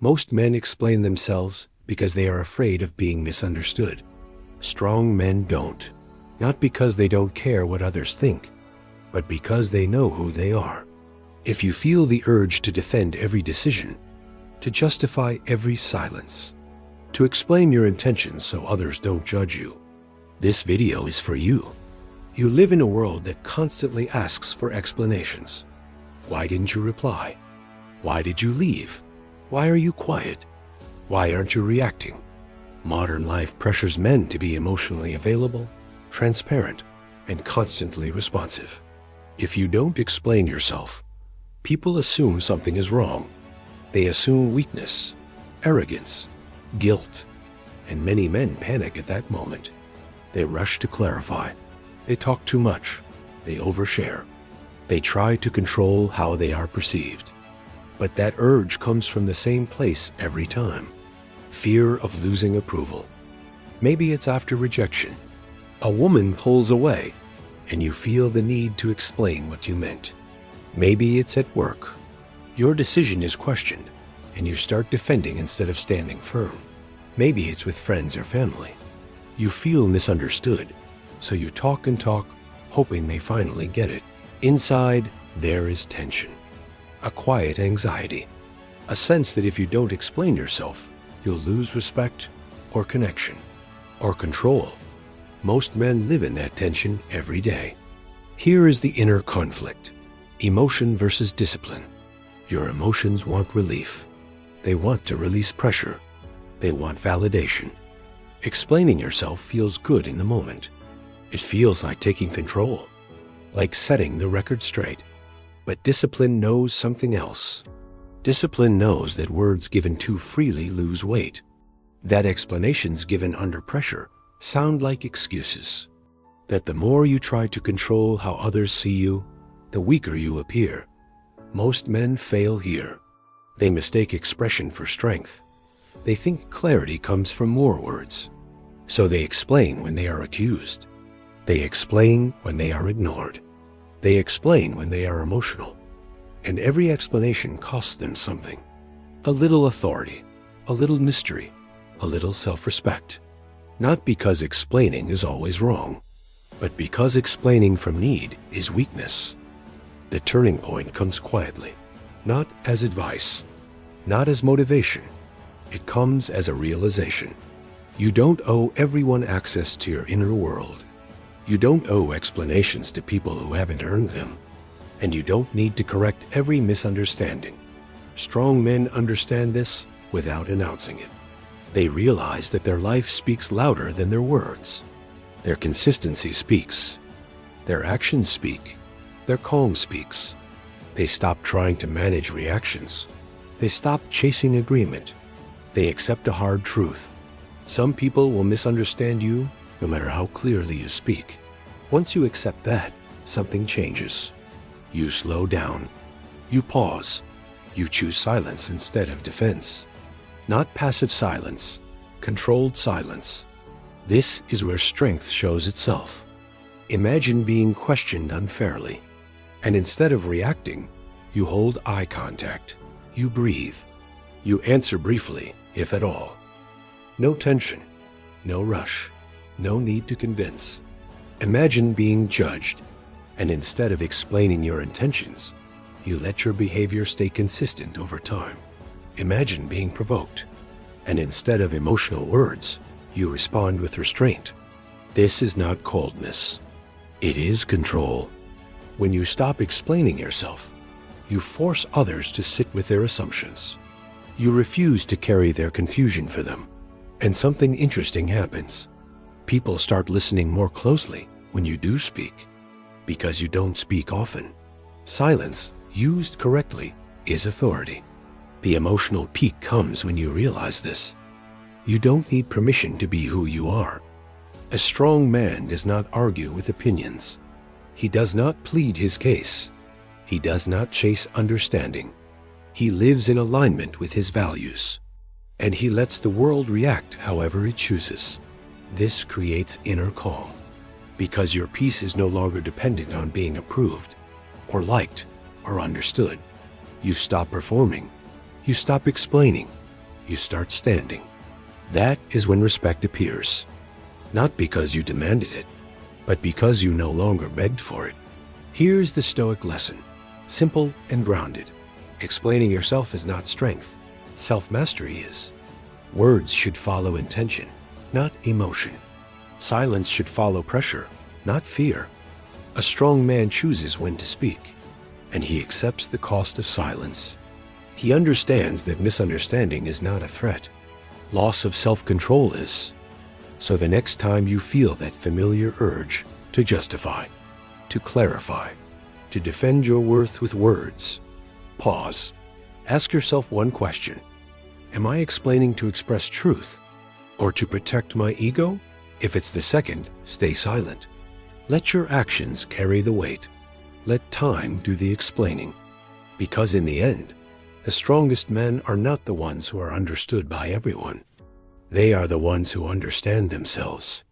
Most men explain themselves because they are afraid of being misunderstood. Strong men don't. Not because they don't care what others think, but because they know who they are. If you feel the urge to defend every decision, to justify every silence, to explain your intentions so others don't judge you, this video is for you. You live in a world that constantly asks for explanations. Why didn't you reply? Why did you leave? Why are you quiet? Why aren't you reacting? Modern life pressures men to be emotionally available, transparent, and constantly responsive. If you don't explain yourself, people assume something is wrong. They assume weakness, arrogance, guilt, and many men panic at that moment. They rush to clarify. They talk too much. They overshare. They try to control how they are perceived. But that urge comes from the same place every time. Fear of losing approval. Maybe it's after rejection. A woman pulls away, and you feel the need to explain what you meant. Maybe it's at work. Your decision is questioned, and you start defending instead of standing firm. Maybe it's with friends or family. You feel misunderstood, so you talk and talk, hoping they finally get it. Inside, there is tension. A quiet anxiety. A sense that if you don't explain yourself, you'll lose respect or connection or control. Most men live in that tension every day. Here is the inner conflict. Emotion versus discipline. Your emotions want relief. They want to release pressure. They want validation. Explaining yourself feels good in the moment. It feels like taking control, like setting the record straight. But discipline knows something else. Discipline knows that words given too freely lose weight, that explanations given under pressure sound like excuses, that the more you try to control how others see you, the weaker you appear. Most men fail here. They mistake expression for strength. They think clarity comes from more words. So they explain when they are accused. They explain when they are ignored. They explain when they are emotional. And every explanation costs them something. A little authority, a little mystery, a little self-respect. Not because explaining is always wrong, but because explaining from need is weakness. The turning point comes quietly, not as advice, not as motivation. It comes as a realization. You don't owe everyone access to your inner world. You don't owe explanations to people who haven't earned them. And you don't need to correct every misunderstanding. Strong men understand this without announcing it. They realize that their life speaks louder than their words. Their consistency speaks. Their actions speak. Their calm speaks. They stop trying to manage reactions. They stop chasing agreement. They accept a hard truth. Some people will misunderstand you no matter how clearly you speak. Once you accept that, something changes. You slow down. You pause. You choose silence instead of defense. Not passive silence, controlled silence. This is where strength shows itself. Imagine being questioned unfairly, and instead of reacting, you hold eye contact. You breathe. You answer briefly, if at all. No tension, no rush, no need to convince. Imagine being judged, and instead of explaining your intentions, you let your behavior stay consistent over time. Imagine being provoked, and instead of emotional words, you respond with restraint. This is not coldness. It is control. When you stop explaining yourself, you force others to sit with their assumptions. You refuse to carry their confusion for them, and something interesting happens. People start listening more closely when you do speak, because you don't speak often. Silence, used correctly, is authority. The emotional peak comes when you realize this. You don't need permission to be who you are. A strong man does not argue with opinions. He does not plead his case. He does not chase understanding. He lives in alignment with his values, and he lets the world react however it chooses. This creates inner calm, because your peace is no longer dependent on being approved, or liked, or understood. You stop performing. You stop explaining, you start standing. That is when respect appears. Not because you demanded it, but because you no longer begged for it. Here's the Stoic lesson, simple and grounded. Explaining yourself is not strength. Self-mastery is. Words should follow intention, not emotion. Silence should follow pressure, not fear. A strong man chooses when to speak, and he accepts the cost of silence. He understands that misunderstanding is not a threat. Loss of self-control is. So the next time you feel that familiar urge to justify, to clarify, to defend your worth with words, pause. Ask yourself one question. Am I explaining to express truth or to protect my ego? If it's the second, stay silent. Let your actions carry the weight. Let time do the explaining. Because in the end, the strongest men are not the ones who are understood by everyone. They are the ones who understand themselves.